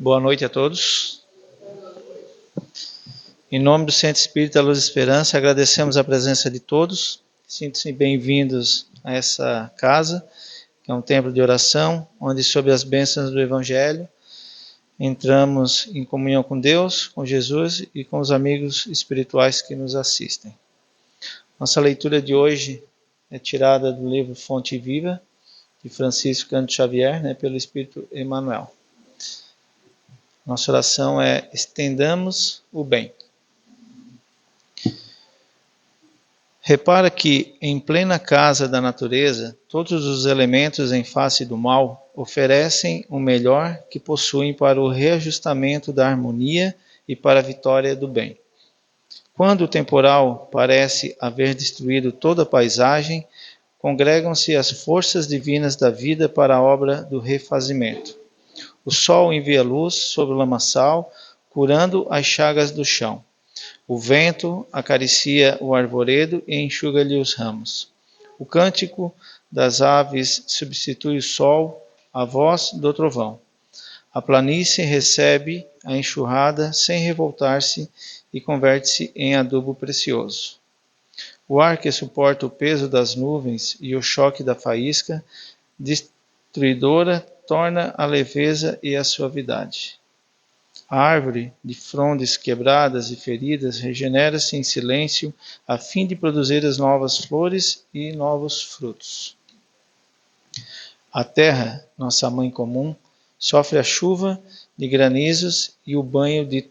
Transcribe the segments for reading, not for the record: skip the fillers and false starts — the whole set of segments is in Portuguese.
Boa noite a todos. Em nome do Centro Espírita Luz e Esperança, agradecemos a presença de todos. Sintam-se bem-vindos a essa casa, que é um templo de oração, onde, sob as bênçãos do Evangelho, entramos em comunhão com Deus, com Jesus e com os amigos espirituais que nos assistem. Nossa leitura de hoje é tirada do livro Fonte Viva, de Francisco Cândido Xavier, pelo Espírito Emmanuel. Nossa oração é: estendamos o bem. Repara que, em plena casa da natureza, todos os elementos em face do mal oferecem o melhor que possuem para o reajustamento da harmonia e para a vitória do bem. Quando o temporal parece haver destruído toda a paisagem, congregam-se as forças divinas da vida para a obra do refazimento. O sol envia luz sobre o lamaçal, curando as chagas do chão. O vento acaricia o arvoredo e enxuga-lhe os ramos. O cântico das aves substitui o sol, a voz do trovão. A planície recebe a enxurrada sem revoltar-se e converte-se em adubo precioso. O ar que suporta o peso das nuvens e o choque da faísca destruidora torna a leveza e a suavidade. A árvore, de frondes quebradas e feridas, regenera-se em silêncio a fim de produzir as novas flores e novos frutos. A terra, nossa mãe comum, sofre a chuva de granizos e o banho de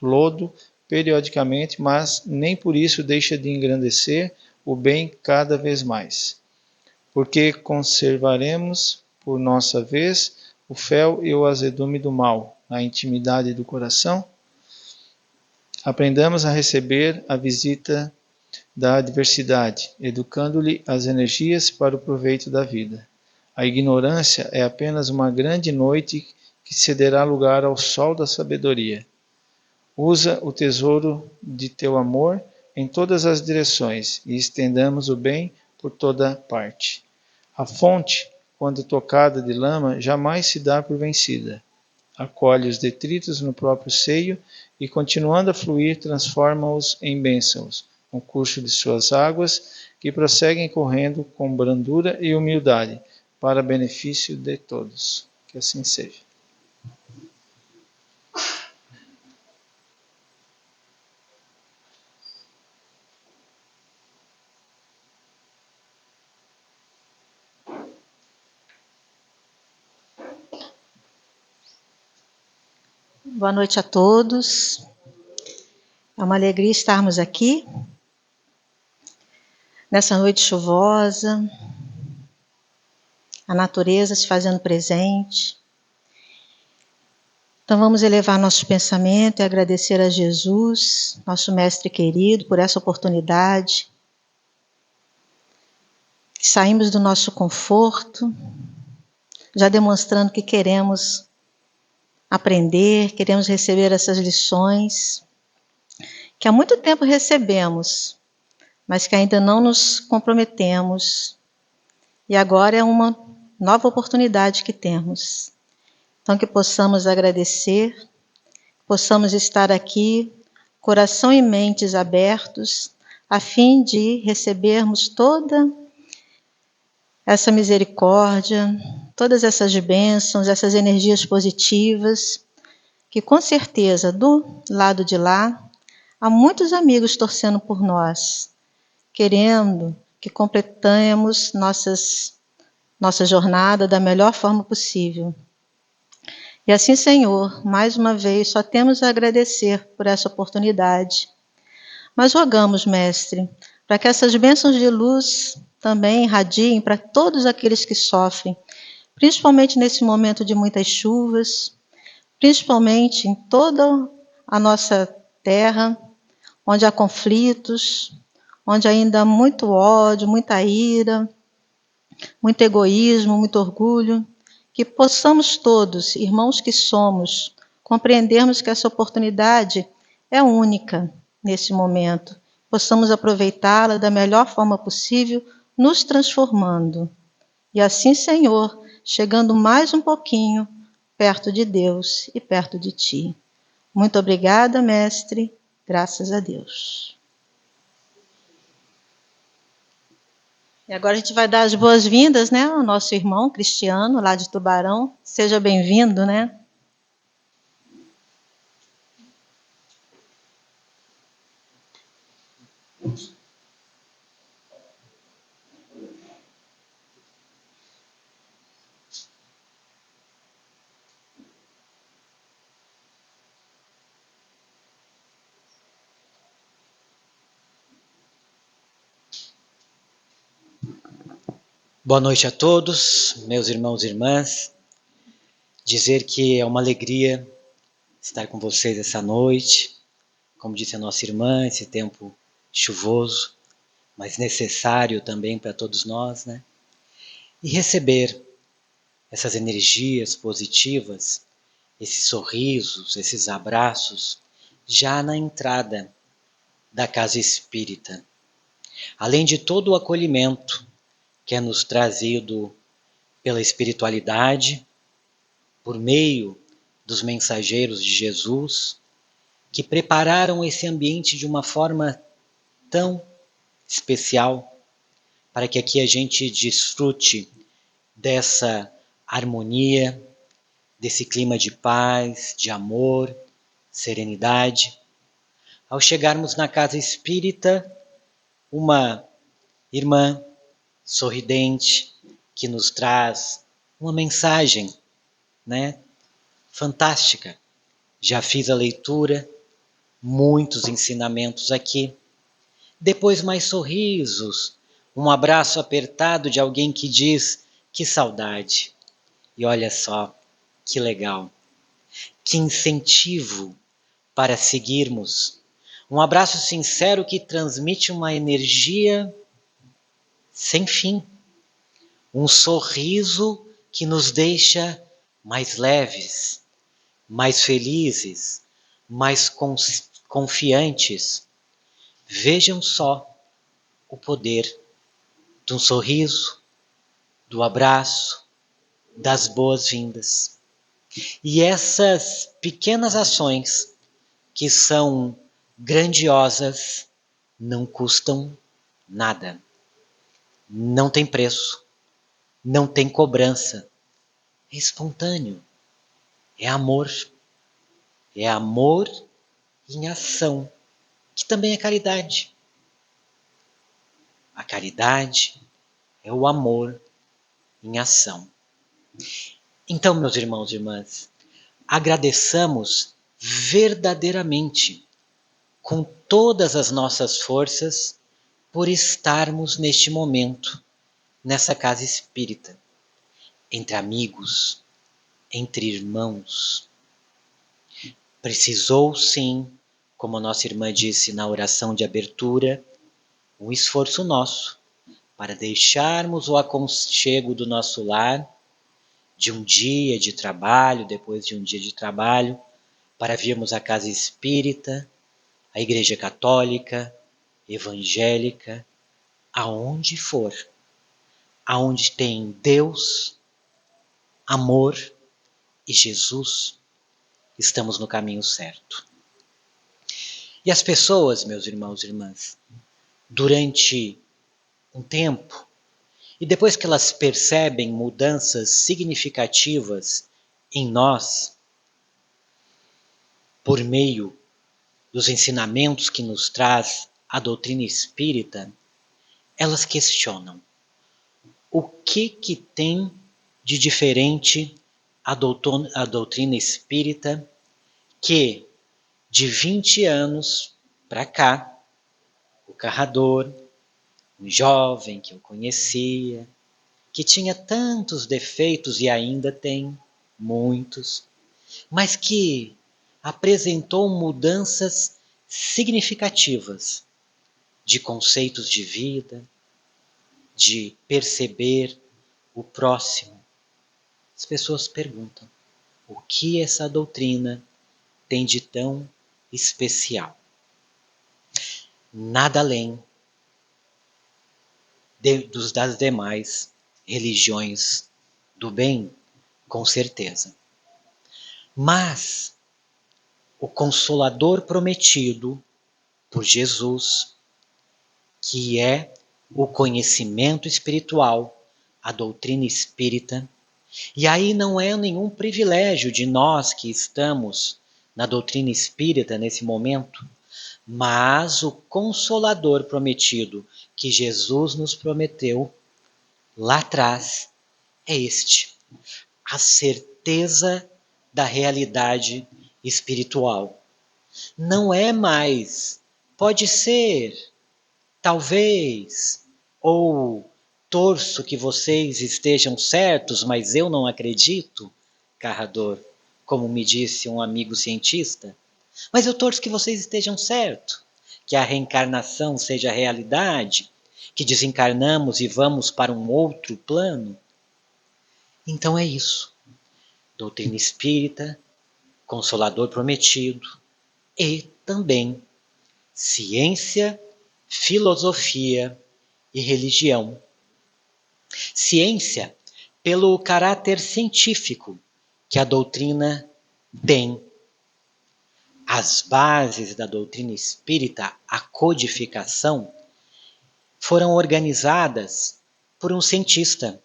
lodo periodicamente, mas nem por isso deixa de engrandecer o bem cada vez mais. Porque conservaremos, por nossa vez, o fel e o azedume do mal na intimidade do coração? Aprendamos a receber a visita da adversidade, educando-lhe as energias para o proveito da vida. A ignorância é apenas uma grande noite que cederá lugar ao sol da sabedoria. Usa o tesouro de teu amor em todas as direções e estendamos o bem por toda parte. A fonte, quando tocada de lama, jamais se dá por vencida. Acolhe os detritos no próprio seio e, continuando a fluir, transforma-os em bênçãos, no curso de suas águas, que prosseguem correndo com brandura e humildade, para benefício de todos. Que assim seja. Boa noite a todos. É uma alegria estarmos aqui, nessa noite chuvosa, a natureza se fazendo presente. Então vamos elevar nosso pensamento e agradecer a Jesus, nosso Mestre querido, por essa oportunidade. Saímos do nosso conforto, já demonstrando que queremos aprender, queremos receber essas lições, que há muito tempo recebemos, mas que ainda não nos comprometemos. E agora é uma nova oportunidade que temos. Então que possamos agradecer, possamos estar aqui, coração e mentes abertos, a fim de recebermos toda essa misericórdia, todas essas bênçãos, essas energias positivas, que com certeza do lado de lá há muitos amigos torcendo por nós, querendo que completemos nossa jornada da melhor forma possível. E assim, Senhor, mais uma vez só temos a agradecer por essa oportunidade. Mas rogamos, Mestre, para que essas bênçãos de luz também irradiem para todos aqueles que sofrem, principalmente nesse momento de muitas chuvas, principalmente em toda a nossa terra, onde há conflitos, onde ainda há muito ódio, muita ira, muito egoísmo, muito orgulho, que possamos todos, irmãos que somos, compreendermos que essa oportunidade é única nesse momento, possamos aproveitá-la da melhor forma possível, nos transformando. E assim, Senhor, chegando mais um pouquinho perto de Deus e perto de ti. Muito obrigada, mestre. Graças a Deus. E agora a gente vai dar as boas-vindas, né, ao nosso irmão Cristiano, lá de Tubarão. Seja bem-vindo, né? Boa noite a todos, meus irmãos e irmãs. Dizer que é uma alegria estar com vocês essa noite. Como disse a nossa irmã, esse tempo chuvoso, mas necessário também para todos nós, né? E receber essas energias positivas, esses sorrisos, esses abraços, já na entrada da casa espírita. Além de todo o acolhimento que é nos trazido pela espiritualidade, por meio dos mensageiros de Jesus, que prepararam esse ambiente de uma forma tão especial, para que aqui a gente desfrute dessa harmonia, desse clima de paz, de amor, serenidade. Ao chegarmos na casa espírita, uma irmã sorridente que nos traz uma mensagem, né, fantástica. Já fiz a leitura, muitos ensinamentos aqui. Depois mais sorrisos, um abraço apertado de alguém que diz que saudade. E olha só, que legal, que incentivo para seguirmos. Um abraço sincero que transmite uma energia sem fim. Um sorriso que nos deixa mais leves, mais felizes, mais confiantes. Vejam só o poder do sorriso, do abraço, das boas-vindas. E essas pequenas ações que são grandiosas não custam nada. Não tem preço, não tem cobrança. É espontâneo. É amor. É amor em ação, que também é caridade. A caridade é o amor em ação. Então, meus irmãos e irmãs, agradeçamos verdadeiramente, com todas as nossas forças, por estarmos neste momento, nessa casa espírita, entre amigos, entre irmãos. Precisou sim, como a nossa irmã disse na oração de abertura, um esforço nosso para deixarmos o aconchego do nosso lar, de um dia de trabalho, depois de um dia de trabalho, para virmos à casa espírita, à igreja católica, evangélica, aonde for, aonde tem Deus, amor e Jesus, estamos no caminho certo. E as pessoas, meus irmãos e irmãs, durante um tempo, e depois que elas percebem mudanças significativas em nós, por meio dos ensinamentos que nos traz a doutrina espírita, elas questionam o que tem de diferente a doutrina espírita que, de 20 anos para cá, o Carrador, um jovem que eu conhecia, que tinha tantos defeitos e ainda tem muitos, mas que apresentou mudanças significativas de conceitos de vida, de perceber o próximo. As pessoas perguntam: o que essa doutrina tem de tão especial? Nada além das demais religiões do bem, com certeza. Mas o Consolador prometido por Jesus, que é o conhecimento espiritual, a doutrina espírita, e aí não é nenhum privilégio de nós que estamos na doutrina espírita nesse momento, mas o Consolador prometido que Jesus nos prometeu lá atrás é este: a certeza da realidade espiritual. Não é mais, pode ser, talvez, ou torço que vocês estejam certos, mas eu não acredito, Carrador, como me disse um amigo cientista. Mas eu torço que vocês estejam certos, que a reencarnação seja realidade, que desencarnamos e vamos para um outro plano. Então é isso. Doutrina espírita, Consolador prometido e também ciência, filosofia e religião. Ciência, pelo caráter científico que a doutrina tem. As bases da doutrina espírita, a codificação, foram organizadas por um cientista,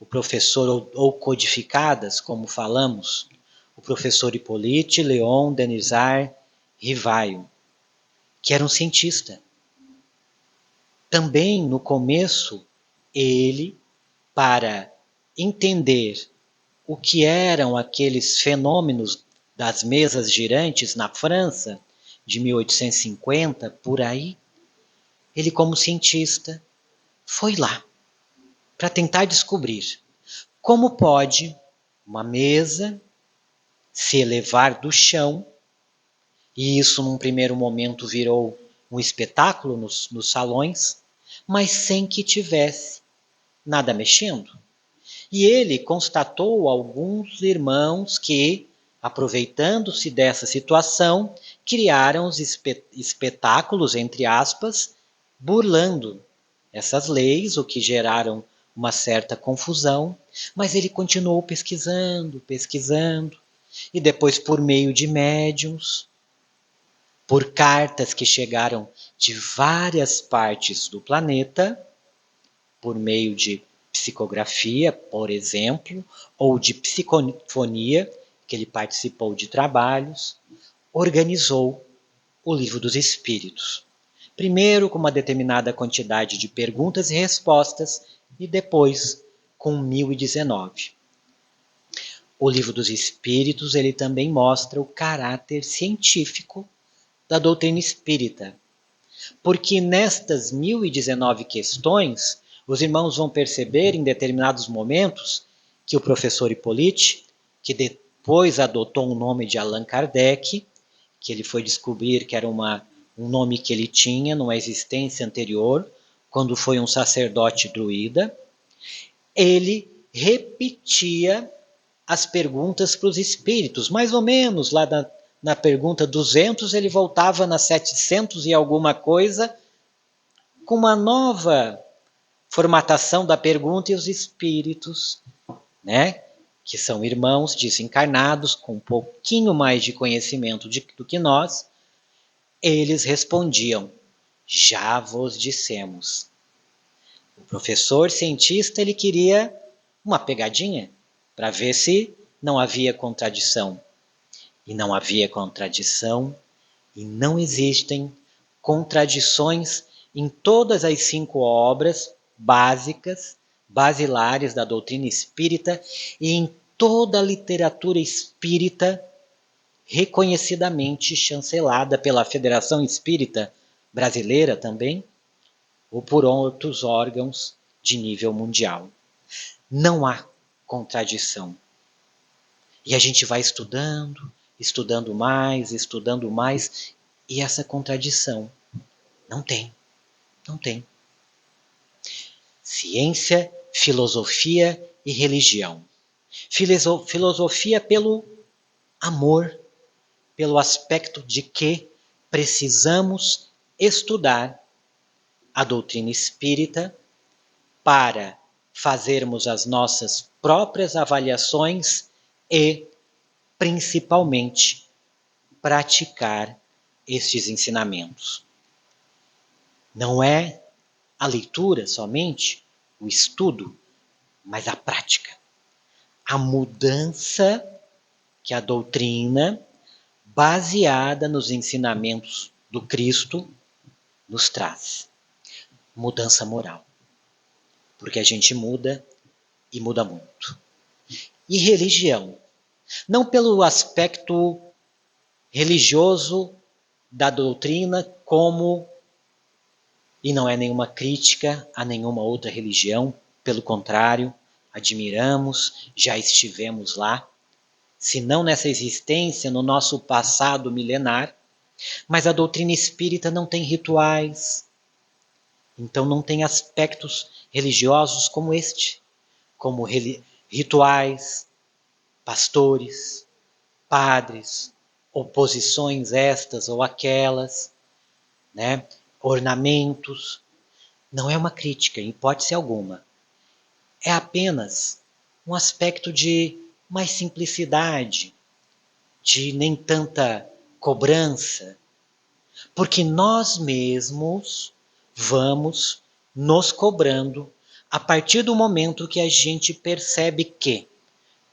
o professor, ou codificadas, como falamos, o professor Hippolyte Léon Denisard Rivaio, que era um cientista. Também, no começo, ele, para entender o que eram aqueles fenômenos das mesas girantes na França, de 1850, por aí, ele, como cientista, foi lá para tentar descobrir como pode uma mesa se elevar do chão, e isso num primeiro momento virou um espetáculo nos salões, mas sem que tivesse nada mexendo. E ele constatou alguns irmãos que, aproveitando-se dessa situação, criaram os espetáculos, entre aspas, burlando essas leis, o que geraram uma certa confusão, mas ele continuou pesquisando, e depois, por meio de médiuns, por cartas que chegaram de várias partes do planeta, por meio de psicografia, por exemplo, ou de psicofonia, que ele participou de trabalhos, organizou o Livro dos Espíritos. Primeiro com uma determinada quantidade de perguntas e respostas, e depois com 1019. O Livro dos Espíritos, ele também mostra o caráter científico da doutrina espírita, porque nestas 1019 questões, os irmãos vão perceber em determinados momentos que o professor Hippolyte, que depois adotou o nome de Allan Kardec, que ele foi descobrir que era um nome que ele tinha numa existência anterior, quando foi um sacerdote druida, ele repetia as perguntas para os espíritos, mais ou menos lá na pergunta 200, ele voltava na 700 e alguma coisa, com uma nova formatação da pergunta, e os espíritos, né, que são irmãos desencarnados, com um pouquinho mais de conhecimento do que nós, eles respondiam: já vos dissemos. O professor cientista, ele queria uma pegadinha para ver se não havia contradição. E não havia contradição, e não existem contradições em todas as 5 obras básicas, basilares da doutrina espírita, e em toda a literatura espírita reconhecidamente chancelada pela Federação Espírita Brasileira também, ou por outros órgãos de nível mundial. Não há contradição. E a gente vai estudando mais, e essa contradição não tem. Ciência, filosofia e religião. Filosofia pelo amor, pelo aspecto de que precisamos estudar a doutrina espírita para fazermos as nossas próprias avaliações e principalmente praticar estes ensinamentos. Não é a leitura somente, o estudo, mas a prática. A mudança que a doutrina, baseada nos ensinamentos do Cristo, nos traz. Mudança moral. Porque a gente muda e muda muito. E religião. Não pelo aspecto religioso da doutrina como, e não é nenhuma crítica a nenhuma outra religião, pelo contrário, admiramos, já estivemos lá, se não nessa existência, no nosso passado milenar, mas a doutrina espírita não tem rituais, então não tem aspectos religiosos como este, como rituais, pastores, padres, oposições estas ou aquelas, né? Ornamentos. Não é uma crítica, em hipótese alguma. É apenas um aspecto de mais simplicidade, de nem tanta cobrança, porque nós mesmos vamos nos cobrando a partir do momento que a gente percebe que,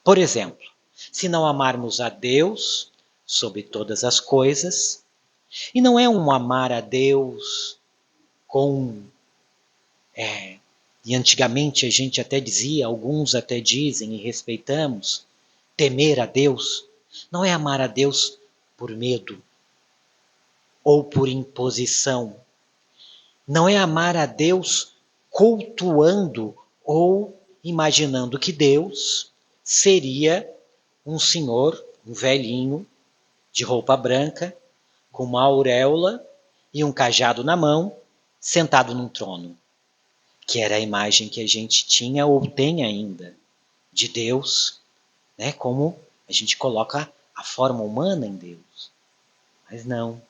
por exemplo, se não amarmos a Deus sobre todas as coisas, e não é um amar a Deus com... e antigamente a gente até dizia, alguns até dizem e respeitamos, temer a Deus, não é amar a Deus por medo ou por imposição. Não é amar a Deus cultuando ou imaginando que Deus seria um senhor, um velhinho, de roupa branca, com uma auréola e um cajado na mão, sentado num trono, que era a imagem que a gente tinha ou tem ainda de Deus, né? Como a gente coloca a forma humana em Deus. Mas não.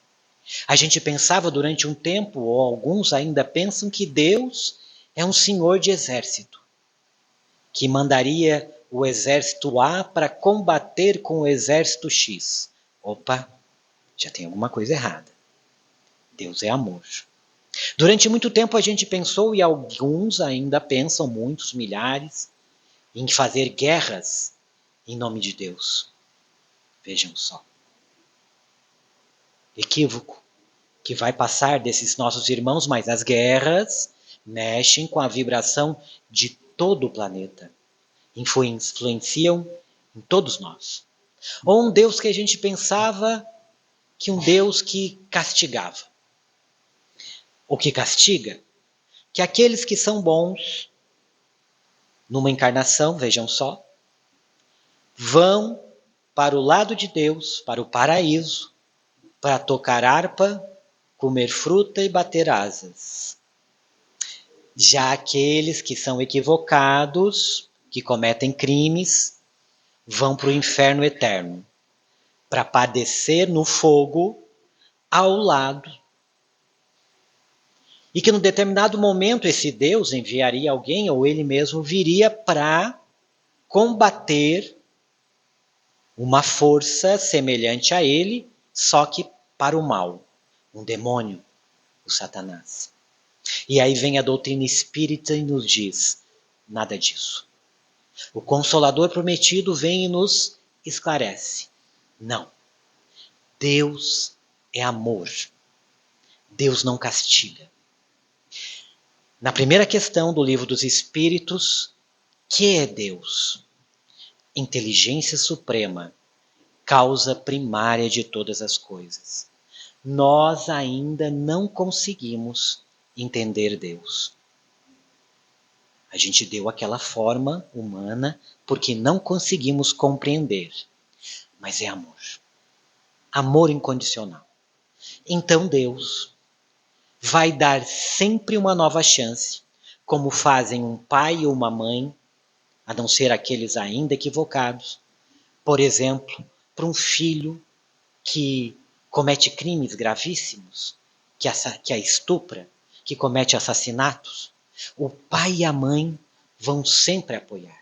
A gente pensava durante um tempo, ou alguns ainda pensam, que Deus é um senhor de exército, que mandaria o exército A para combater com o exército X. Opa, já tem alguma coisa errada. Deus é amor. Durante muito tempo a gente pensou, e alguns ainda pensam, muitos, milhares, em fazer guerras em nome de Deus. Vejam só. Equívoco que vai passar desses nossos irmãos, mas as guerras mexem com a vibração de todo o planeta. Influenciam em todos nós. Ou um Deus que a gente pensava que um Deus que castigava. O que castiga? Que aqueles que são bons, numa encarnação, vejam só, vão para o lado de Deus, para o paraíso, para tocar harpa, comer fruta e bater asas. Já aqueles que são equivocados, que cometem crimes, vão para o inferno eterno, para padecer no fogo ao lado. E que num determinado momento esse Deus enviaria alguém, ou ele mesmo viria para combater uma força semelhante a ele, só que para o mal, um demônio, o Satanás. E aí vem a doutrina espírita e nos diz, nada disso. O Consolador prometido vem e nos esclarece. Não. Deus é amor. Deus não castiga. Na primeira questão do Livro dos Espíritos, que é Deus? Inteligência suprema, causa primária de todas as coisas. Nós ainda não conseguimos entender Deus. A gente deu aquela forma humana porque não conseguimos compreender. Mas é amor. Amor incondicional. Então Deus vai dar sempre uma nova chance, como fazem um pai ou uma mãe, a não ser aqueles ainda equivocados. Por exemplo, para um filho que comete crimes gravíssimos, que a estupra, que comete assassinatos, o pai e a mãe vão sempre apoiar.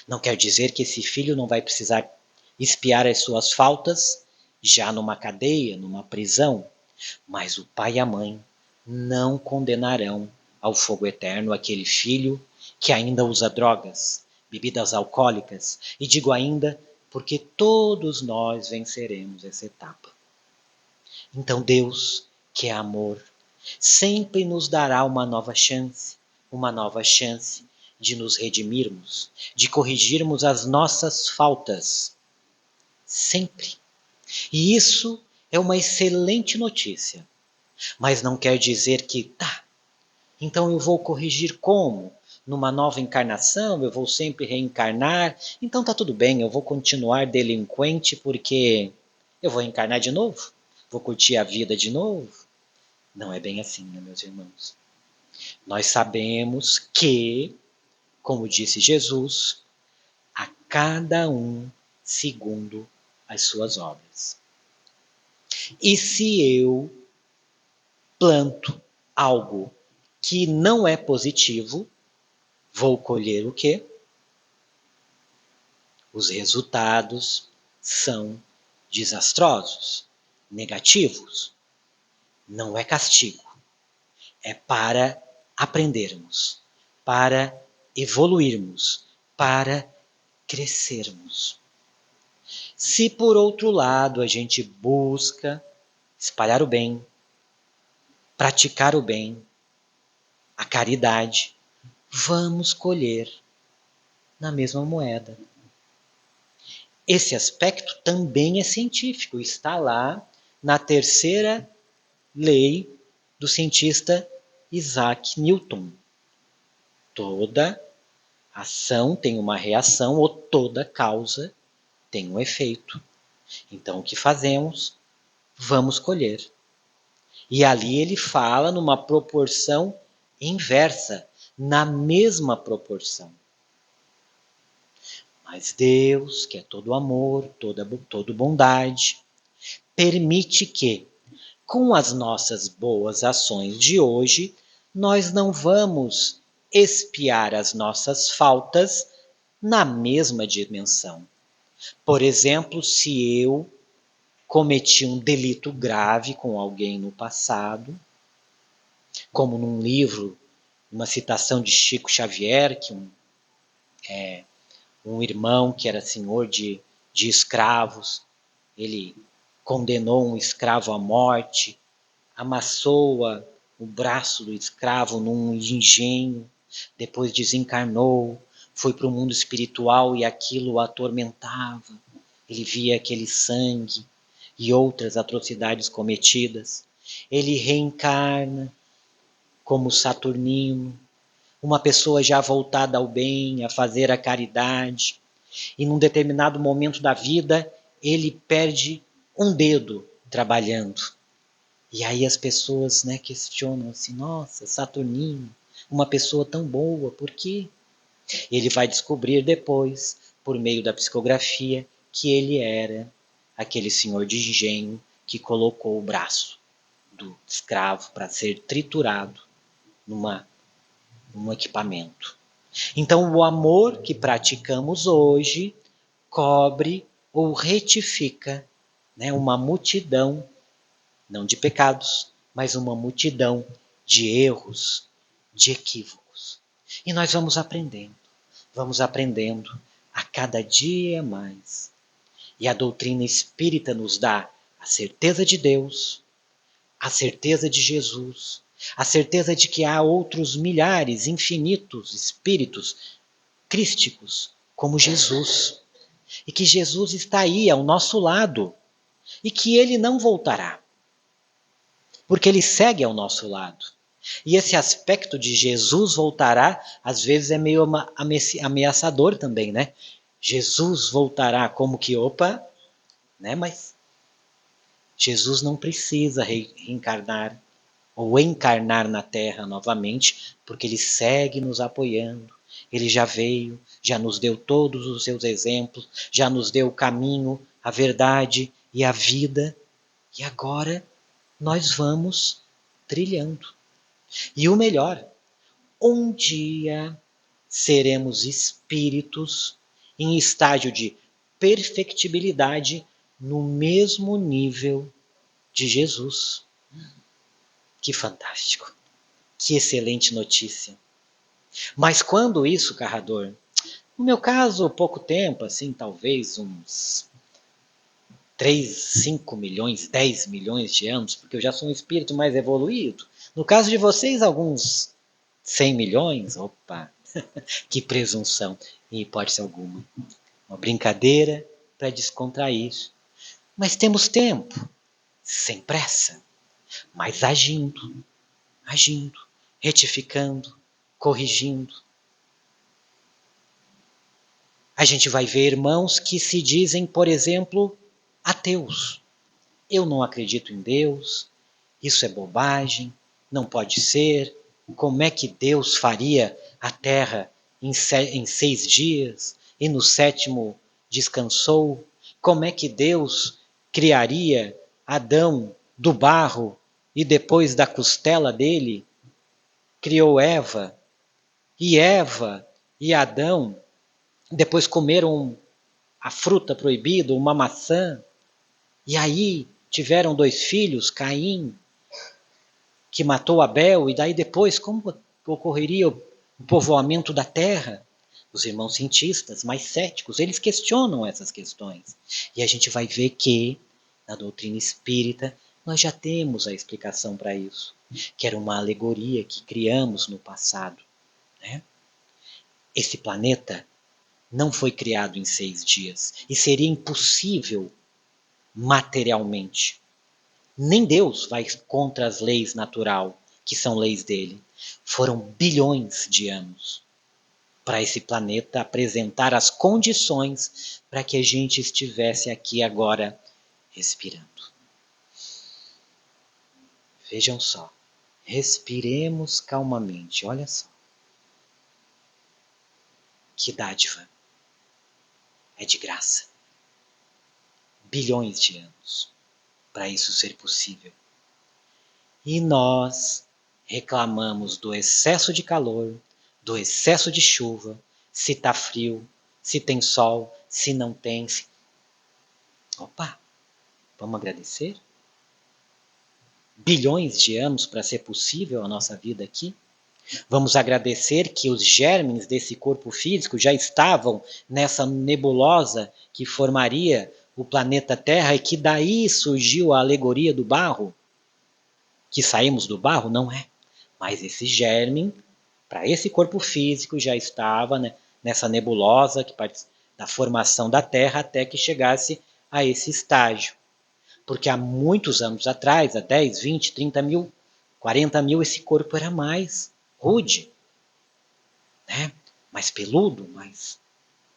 Não quer dizer que esse filho não vai precisar expiar as suas faltas já numa cadeia, numa prisão. Mas o pai e a mãe não condenarão ao fogo eterno aquele filho que ainda usa drogas, bebidas alcoólicas, e digo ainda porque todos nós venceremos essa etapa. Então Deus, que é amor, sempre nos dará uma nova chance de nos redimirmos, de corrigirmos as nossas faltas. Sempre. E isso é uma excelente notícia. Mas não quer dizer que, então eu vou corrigir como? Numa nova encarnação, eu vou sempre reencarnar, então tá tudo bem, eu vou continuar delinquente porque eu vou reencarnar de novo? Vou curtir a vida de novo? Não é bem assim, né, meus irmãos? Nós sabemos que, como disse Jesus, a cada um segundo as suas obras. E se eu planto algo que não é positivo, vou colher o quê? Os resultados são desastrosos, negativos. Não é castigo, é para aprendermos, para evoluirmos, para crescermos. Se por outro lado a gente busca espalhar o bem, praticar o bem, a caridade, vamos colher na mesma moeda. Esse aspecto também é científico, está lá na terceira lei do cientista Isaac Newton. Toda ação tem uma reação ou toda causa tem um efeito. Então o que fazemos? Vamos colher. E ali ele fala numa proporção inversa, na mesma proporção. Mas Deus, que é todo amor, toda bondade, permite que, com as nossas boas ações de hoje, nós não vamos expiar as nossas faltas na mesma dimensão. Por exemplo, se eu cometi um delito grave com alguém no passado, como num livro, uma citação de Chico Xavier, que um irmão que era senhor de escravos, ele condenou um escravo à morte, amassou o braço do escravo num engenho, depois desencarnou, foi para o mundo espiritual e aquilo o atormentava. Ele via aquele sangue e outras atrocidades cometidas. Ele reencarna como Saturnino, uma pessoa já voltada ao bem, a fazer a caridade, e num determinado momento da vida ele perde um dedo trabalhando. E aí as pessoas, questionam assim, nossa, Saturnino, uma pessoa tão boa, por quê? Ele vai descobrir depois, por meio da psicografia, que ele era aquele senhor de engenho que colocou o braço do escravo para ser triturado num equipamento. Então o amor que praticamos hoje cobre ou retifica uma multidão, não de pecados, mas uma multidão de erros, de equívocos. E nós vamos aprendendo a cada dia mais. E a doutrina espírita nos dá a certeza de Deus, a certeza de Jesus, a certeza de que há outros milhares, infinitos espíritos crísticos como Jesus. E que Jesus está aí ao nosso lado. E que ele não voltará. Porque ele segue ao nosso lado. E esse aspecto de Jesus voltará, às vezes é meio ameaçador também, né? Jesus voltará como que, mas Jesus não precisa reencarnar ou encarnar na Terra novamente, porque ele segue nos apoiando. Ele já veio, já nos deu todos os seus exemplos, já nos deu o caminho, a verdade e a vida. E agora nós vamos trilhando. E o melhor, um dia seremos espíritos em estágio de perfectibilidade no mesmo nível de Jesus. Que fantástico! Que excelente notícia! Mas quando isso, Carrador? No meu caso, pouco tempo, assim, talvez uns 3, 5 milhões, 10 milhões de anos, porque eu já sou um espírito mais evoluído. No caso de vocês, alguns 100 milhões? Opa, que presunção, em hipótese alguma. Uma brincadeira para descontrair. Mas temos tempo, sem pressa, mas agindo, retificando, corrigindo. A gente vai ver irmãos que se dizem, por exemplo, ateus. Eu não acredito em Deus, isso é bobagem, não pode ser. Como é que Deus faria a terra em 6 dias e no 7º descansou? Como é que Deus criaria Adão do barro e depois da costela dele criou Eva? E Eva e Adão depois comeram a fruta proibida, uma maçã, e aí tiveram 2 filhos, Caim, que matou Abel, e daí depois como ocorreria o povoamento da terra? Os irmãos cientistas, mais céticos, eles questionam essas questões. E a gente vai ver que, na doutrina espírita, nós já temos a explicação para isso, que era uma alegoria que criamos no passado. Né? Esse planeta não foi criado em 6 dias, e seria impossível materialmente. Nem Deus vai contra as leis natural, que são leis dele. Foram bilhões de anos para esse planeta apresentar as condições para que a gente estivesse aqui agora respirando. Vejam só, respiremos calmamente, olha só. Que dádiva, é de graça. Bilhões de anos para isso ser possível. E nós reclamamos do excesso de calor, do excesso de chuva, se está frio, se tem sol, se não tem. Opa, vamos agradecer? Bilhões de anos para ser possível a nossa vida aqui? Vamos agradecer que os germes desse corpo físico já estavam nessa nebulosa que formaria o planeta Terra e que daí surgiu a alegoria do barro? Que saímos do barro? Não é. Mas esse germe, para esse corpo físico, já estava, né, nessa nebulosa da formação da Terra até que chegasse a esse estágio. Porque há muitos anos atrás, há 10, 20, 30 mil, 40 mil, esse corpo era mais rude, né? Mais peludo,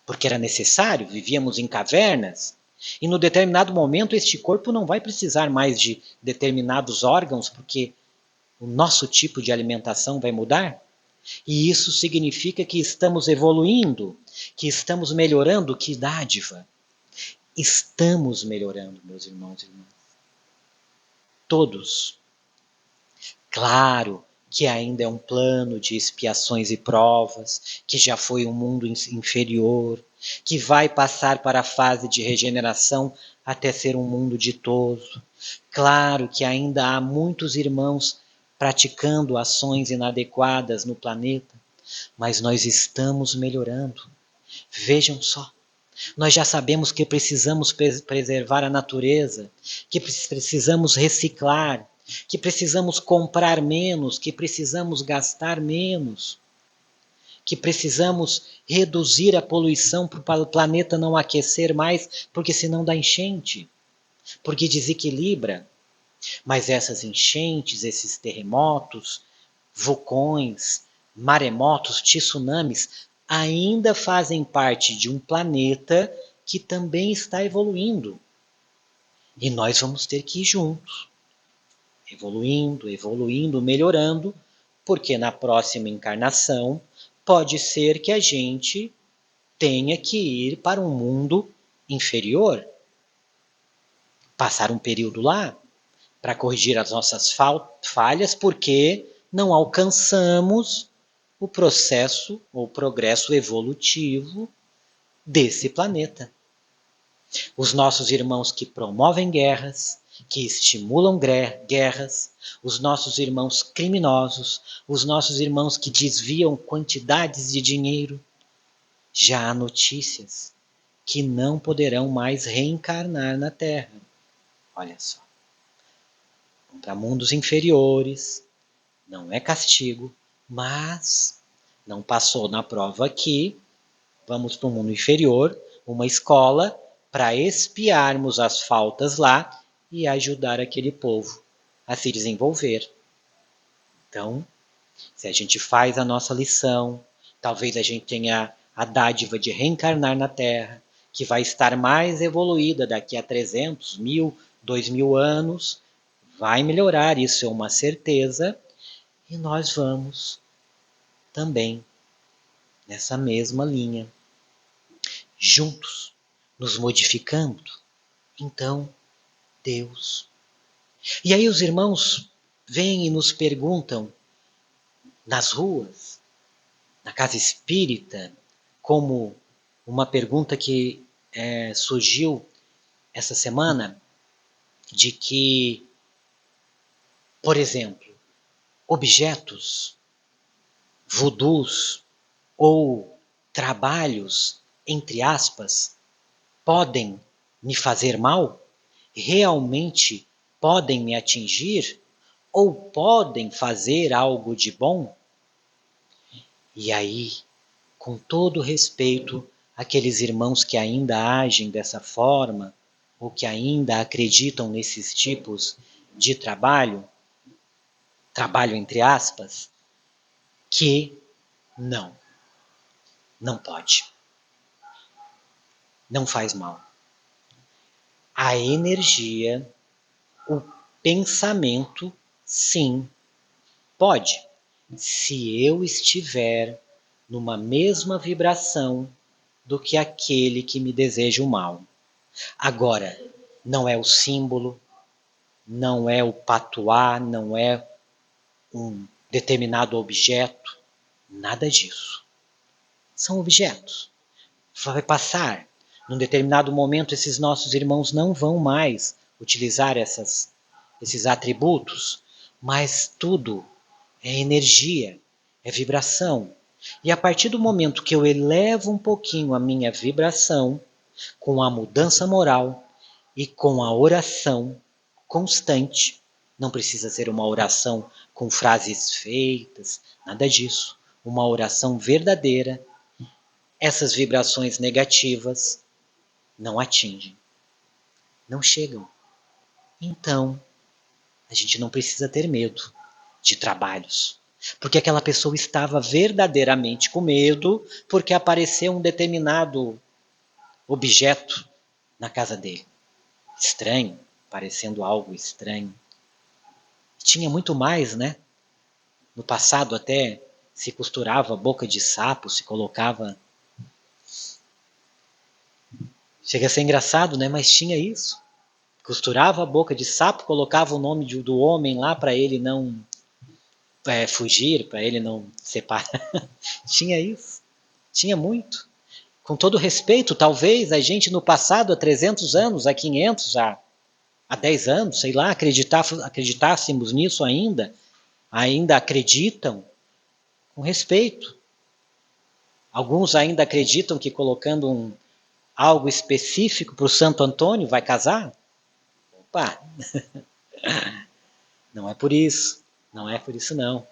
porque era necessário, vivíamos em cavernas, e no determinado momento este corpo não vai precisar mais de determinados órgãos, porque o nosso tipo de alimentação vai mudar. E isso significa que estamos evoluindo, que estamos melhorando. Que dádiva! Estamos melhorando, meus irmãos e irmãs. Todos. Claro que ainda é um plano de expiações e provas, que já foi um mundo inferior, que vai passar para a fase de regeneração até ser um mundo ditoso. Claro que ainda há muitos irmãos praticando ações inadequadas no planeta, mas nós estamos melhorando. Vejam só, nós já sabemos que precisamos preservar a natureza, que precisamos reciclar, que precisamos comprar menos, que precisamos gastar menos, que precisamos reduzir a poluição para o planeta não aquecer mais, porque senão dá enchente, porque desequilibra. Mas essas enchentes, esses terremotos, vulcões, maremotos, tsunamis, ainda fazem parte de um planeta que também está evoluindo. E nós vamos ter que ir juntos, evoluindo, melhorando, porque na próxima encarnação pode ser que a gente tenha que ir para um mundo inferior, passar um período lá, para corrigir as nossas falhas, porque não alcançamos o processo ou progresso evolutivo desse planeta. Os nossos irmãos que promovem guerras, que estimulam guerras, os nossos irmãos criminosos, os nossos irmãos que desviam quantidades de dinheiro. Já há notícias que não poderão mais reencarnar na Terra. Olha só. Vão para mundos inferiores, não é castigo, mas não passou na prova aqui, vamos para o mundo inferior, uma escola, para expiarmos as faltas lá e ajudar aquele povo a se desenvolver. Então, se a gente faz a nossa lição, talvez a gente tenha a dádiva de reencarnar na Terra, que vai estar mais evoluída daqui a 300, 1000, 2000 anos, vai melhorar, isso é uma certeza, e nós vamos também nessa mesma linha, juntos, nos modificando. Então, Deus. E aí os irmãos vêm e nos perguntam nas ruas, na casa espírita, como uma pergunta que surgiu essa semana, de que, por exemplo, objetos, voodoos ou trabalhos, entre aspas, podem me fazer mal? Realmente podem me atingir? Ou podem fazer algo de bom? E aí, com todo respeito àqueles irmãos que ainda agem dessa forma, ou que ainda acreditam nesses tipos de trabalho entre aspas, que não pode, não faz mal. A energia, o pensamento, sim, pode. Se eu estiver numa mesma vibração do que aquele que me deseja o mal. Agora, não é o símbolo, não é o patuá, não é um determinado objeto, nada disso. São objetos. Vai passar. Num determinado momento, esses nossos irmãos não vão mais utilizar esses atributos, mas tudo é energia, é vibração. E a partir do momento que eu elevo um pouquinho a minha vibração, com a mudança moral e com a oração constante, não precisa ser uma oração com frases feitas, nada disso. Uma oração verdadeira, essas vibrações negativas não atingem, não chegam. Então, a gente não precisa ter medo de trabalhos, porque aquela pessoa estava verdadeiramente com medo porque apareceu um determinado objeto na casa dele. Estranho, parecendo algo estranho. Tinha muito mais, né? No passado até se costurava boca de sapo, se colocava... Chega a ser engraçado, né? Mas tinha isso. Costurava a boca de sapo, colocava o nome do homem lá para ele não fugir, para ele não separar. Tinha isso. Tinha muito. Com todo respeito, talvez a gente no passado, há 300 anos, há 500, há 10 anos, sei lá, acreditássemos nisso ainda acreditam, com respeito. Alguns ainda acreditam que colocando algo específico para o Santo Antônio vai casar? Opa! Não é por isso, não.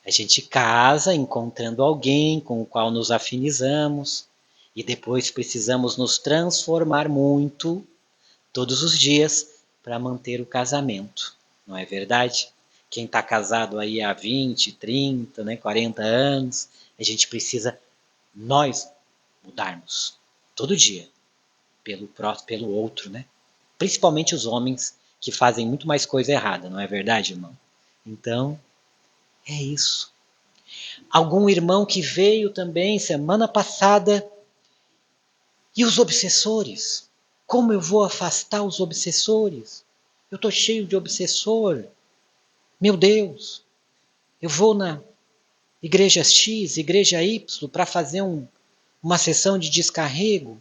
A gente casa encontrando alguém com o qual nos afinizamos e depois precisamos nos transformar muito todos os dias para manter o casamento, não é verdade? Quem está casado aí há 20, 30, 40 anos, a gente precisa nós mudarmos todo dia pelo outro, né? Principalmente os homens que fazem muito mais coisa errada, não é verdade, irmão? Então, é isso. Algum irmão que veio também semana passada. E os obsessores? Como eu vou afastar os obsessores? Eu estou cheio de obsessor. Meu Deus, eu vou na igreja X, igreja Y, para fazer uma sessão de descarrego.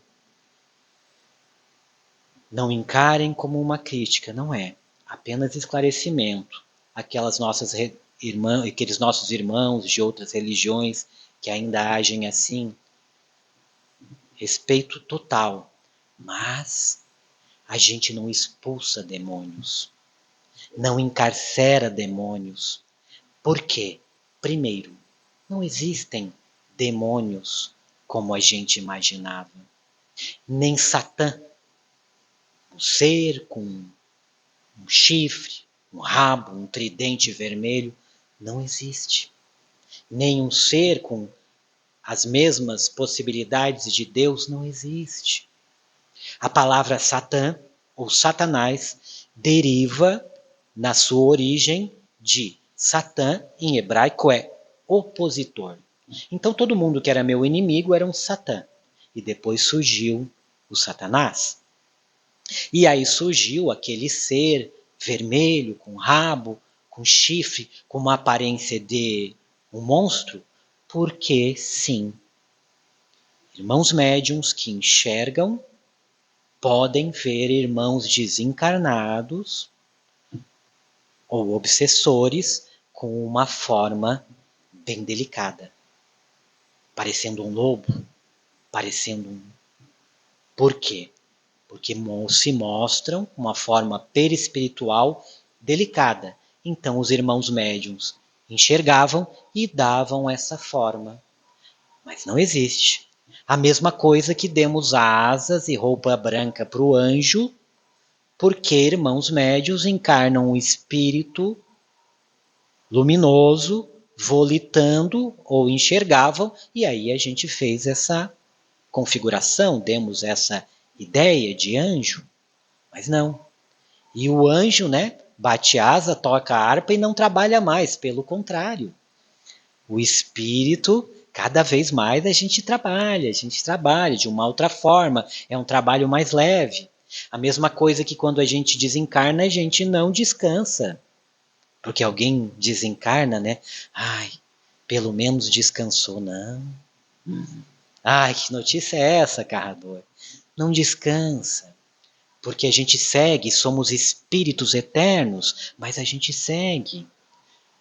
Não encarem como uma crítica, não é. Apenas esclarecimento. Aqueles nossos irmãos de outras religiões que ainda agem assim, respeito total. Mas a gente não expulsa demônios, não encarcera demônios. Por quê? Primeiro, não existem demônios como a gente imaginava. Nem Satã, um ser com um chifre, um rabo, um tridente vermelho, não existe. Nem um ser com as mesmas possibilidades de Deus não existe. A palavra Satã ou Satanás deriva na sua origem de Satã, em hebraico é opositor. Então todo mundo que era meu inimigo era um Satã. E depois surgiu o Satanás. E aí surgiu aquele ser vermelho, com rabo, com chifre, com uma aparência de um monstro, porque sim, irmãos médiuns que enxergam podem ver irmãos desencarnados ou obsessores com uma forma bem delicada, parecendo um lobo, parecendo um... Por quê? Porque se mostram uma forma perispiritual delicada. Então os irmãos médiuns enxergavam e davam essa forma. Mas não existe. A mesma coisa que demos asas e roupa branca para o anjo, porque irmãos médiuns encarnam um espírito luminoso, volitando ou enxergavam, e aí a gente fez essa configuração, demos essa ideia de anjo, mas não. E o anjo, né, bate asa, toca a harpa e não trabalha mais, pelo contrário. O espírito, cada vez mais a gente trabalha de uma outra forma, é um trabalho mais leve. A mesma coisa que quando a gente desencarna, a gente não descansa. Porque alguém desencarna, né? Ai, pelo menos descansou, não. Ai, que notícia é essa, Carrador? Não descansa. Porque a gente segue, somos espíritos eternos, mas a gente segue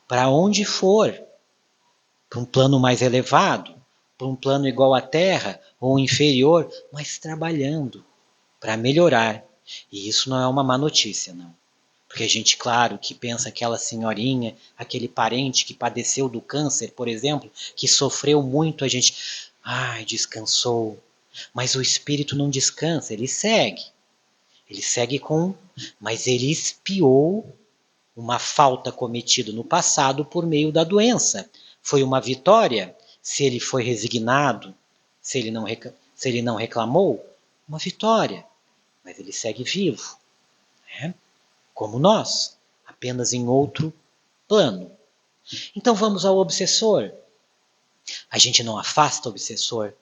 para onde for. Para um plano mais elevado, para um plano igual à Terra ou inferior, mas trabalhando para melhorar. E isso não é uma má notícia, não. Porque a gente, claro, que pensa aquela senhorinha, aquele parente que padeceu do câncer, por exemplo, que sofreu muito, a gente, ai, descansou. Mas o espírito não descansa, ele segue. Ele segue mas ele expiou uma falta cometida no passado por meio da doença. Foi uma vitória? Se ele foi resignado, se ele não reclamou, uma vitória. Mas ele segue vivo, né? Como nós, apenas em outro plano. Então vamos ao obsessor. A gente não afasta o obsessor.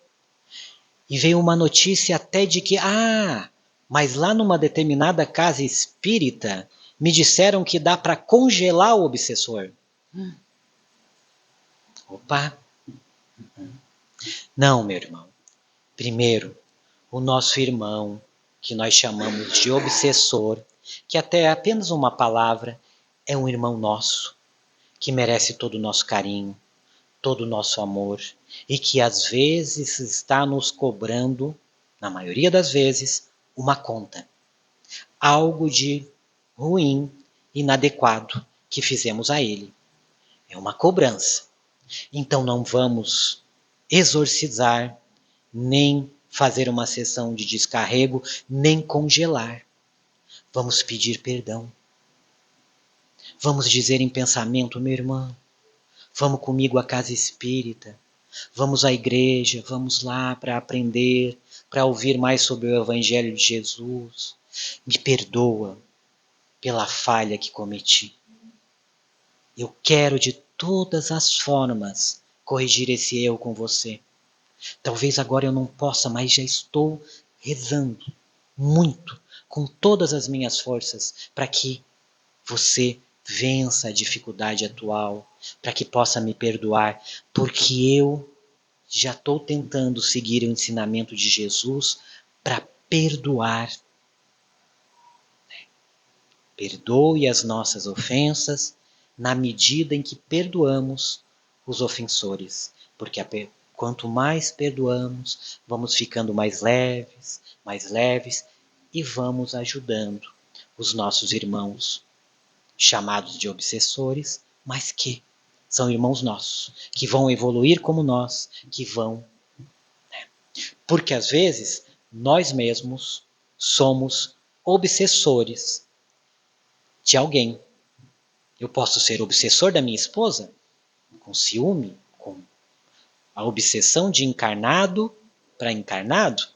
E veio uma notícia até de que, mas lá numa determinada casa espírita, me disseram que dá para congelar o obsessor. Opa! Não, meu irmão. Primeiro, o nosso irmão, que nós chamamos de obsessor, que até é apenas uma palavra, é um irmão nosso, que merece todo o nosso carinho, todo o nosso amor, e que às vezes está nos cobrando, na maioria das vezes, uma conta. Algo de ruim, inadequado que fizemos a ele. É uma cobrança. Então não vamos exorcizar, nem fazer uma sessão de descarrego, nem congelar. Vamos pedir perdão. Vamos dizer em pensamento, meu irmão, vamos comigo à casa espírita, vamos à igreja, vamos lá para aprender, para ouvir mais sobre o Evangelho de Jesus. Me perdoa pela falha que cometi. Eu quero de todas as formas corrigir esse erro com você. Talvez agora eu não possa, mas já estou rezando muito, com todas as minhas forças, para que você vença a dificuldade atual, para que possa me perdoar, porque eu já estou tentando seguir o ensinamento de Jesus para perdoar. Perdoe as nossas ofensas na medida em que perdoamos os ofensores, porque quanto mais perdoamos, vamos ficando mais leves e vamos ajudando os nossos irmãos, chamados de obsessores, mas que são irmãos nossos, que vão evoluir como nós, que vão. Porque às vezes nós mesmos somos obsessores de alguém. Eu posso ser obsessor da minha esposa, com ciúme, com a obsessão de encarnado para encarnado.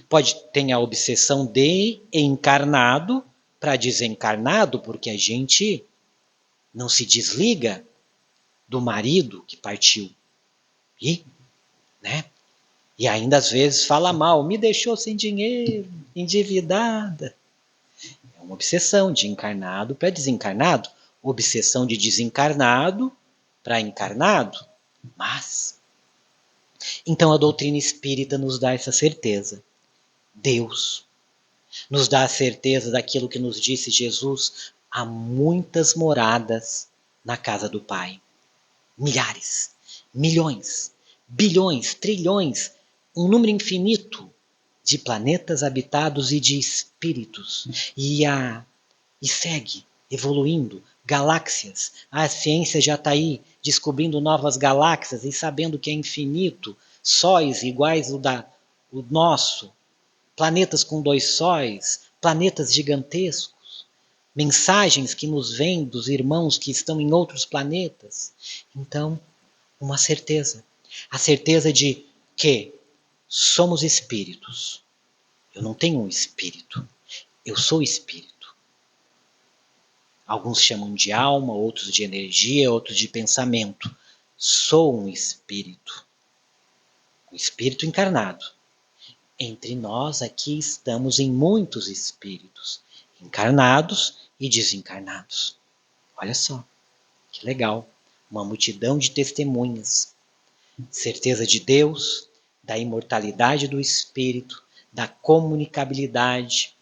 Pode ter a obsessão de encarnado para desencarnado, porque a gente não se desliga do marido que partiu. E ainda às vezes fala mal, me deixou sem dinheiro, endividada. É uma obsessão de encarnado para desencarnado, obsessão de desencarnado para encarnado. Mas, então a doutrina espírita nos dá essa certeza. Deus nos dá a certeza daquilo que nos disse Jesus: há muitas moradas na casa do Pai. Milhares, milhões, bilhões, trilhões, um número infinito de planetas habitados e de espíritos. E segue evoluindo, galáxias. A ciência já está aí descobrindo novas galáxias e sabendo que é infinito, sóis iguais o nosso, planetas com 2 sóis, planetas gigantescos, mensagens que nos vêm dos irmãos que estão em outros planetas. Então, uma certeza, a certeza de que somos espíritos. Eu não tenho um espírito, eu sou espírito. Alguns chamam de alma, outros de energia, outros de pensamento. Sou um espírito encarnado. Entre nós aqui estamos em muitos espíritos, encarnados e desencarnados. Olha só, que legal, uma multidão de testemunhas. Certeza de Deus, da imortalidade do espírito, da comunicabilidade,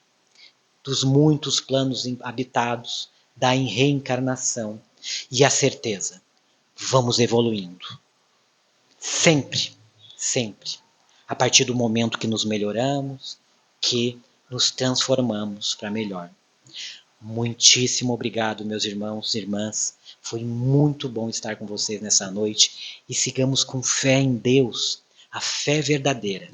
dos muitos planos habitados, da reencarnação e a certeza, vamos evoluindo. Sempre, sempre. A partir do momento que nos melhoramos, que nos transformamos para melhor. Muitíssimo obrigado, meus irmãos e irmãs. Foi muito bom estar com vocês nessa noite e sigamos com fé em Deus, a fé verdadeira,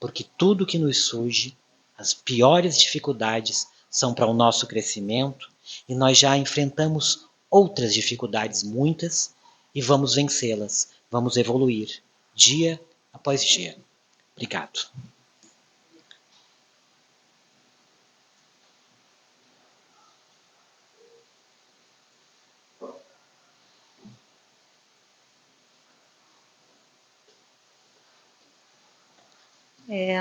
porque tudo que nos surge, as piores dificuldades, são para o nosso crescimento e nós já enfrentamos outras dificuldades, muitas, e vamos vencê-las, vamos evoluir, dia após dia. Obrigado.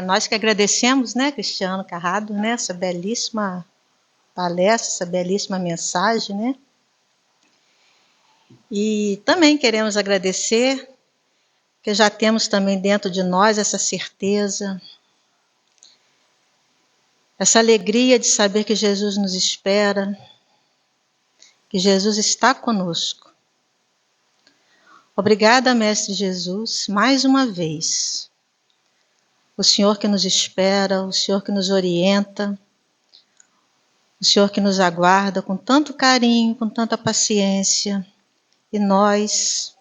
Nós que agradecemos, né, Cristiano Carrado, né, essa belíssima palestra, essa belíssima mensagem, né? E também queremos agradecer, que já temos também dentro de nós essa certeza, essa alegria de saber que Jesus nos espera, que Jesus está conosco. Obrigada, Mestre Jesus, mais uma vez. O Senhor que nos espera, o Senhor que nos orienta, o Senhor que nos aguarda com tanto carinho, com tanta paciência. E nós,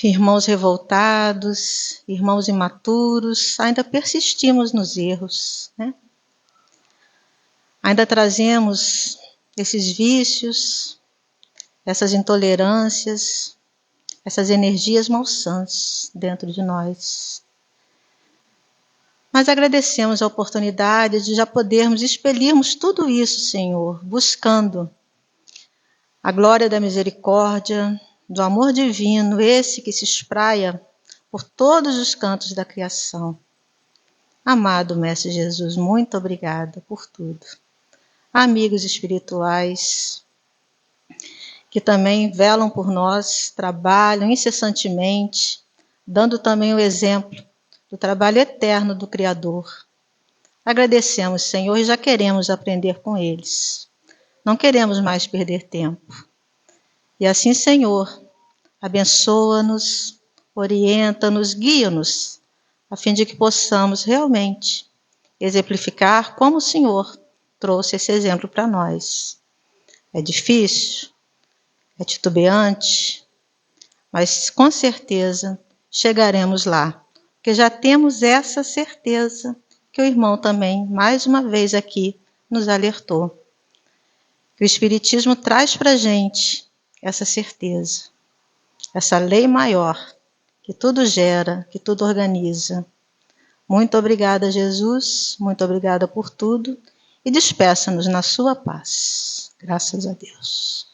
irmãos revoltados, irmãos imaturos, ainda persistimos nos erros, né? Ainda trazemos esses vícios, essas intolerâncias, essas energias malsãs dentro de nós. Mas agradecemos a oportunidade de já podermos expelirmos tudo isso, Senhor, buscando a glória da misericórdia, do amor divino, esse que se espraia por todos os cantos da criação. Amado Mestre Jesus, muito obrigada por tudo. Amigos espirituais, que também velam por nós, trabalham incessantemente, dando também o exemplo do trabalho eterno do Criador, Agradecemos, Senhor, e já queremos aprender com eles. Não queremos mais perder tempo. E assim, Senhor, abençoa-nos, orienta-nos, guia-nos, a fim de que possamos realmente exemplificar como o Senhor trouxe esse exemplo para nós. É difícil, é titubeante, mas com certeza chegaremos lá, porque já temos essa certeza que o irmão também, mais uma vez aqui, nos alertou. Que o Espiritismo traz para a gente essa certeza, essa lei maior, que tudo gera, que tudo organiza. Muito obrigada, Jesus, muito obrigada por tudo, e despeça-nos na sua paz. Graças a Deus.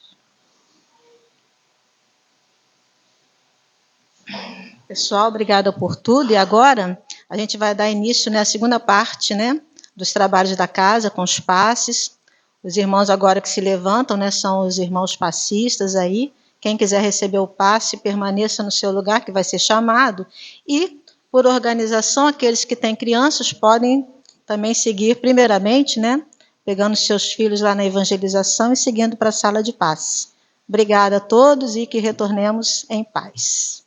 Pessoal, obrigada por tudo. E agora a gente vai dar início à segunda parte, dos trabalhos da casa, com os passes. Os irmãos agora que se levantam, são os irmãos passistas aí. Quem quiser receber o passe, permaneça no seu lugar, que vai ser chamado. E, por organização, aqueles que têm crianças podem também seguir, primeiramente, pegando seus filhos lá na evangelização e seguindo para a sala de passe. Obrigada a todos e que retornemos em paz.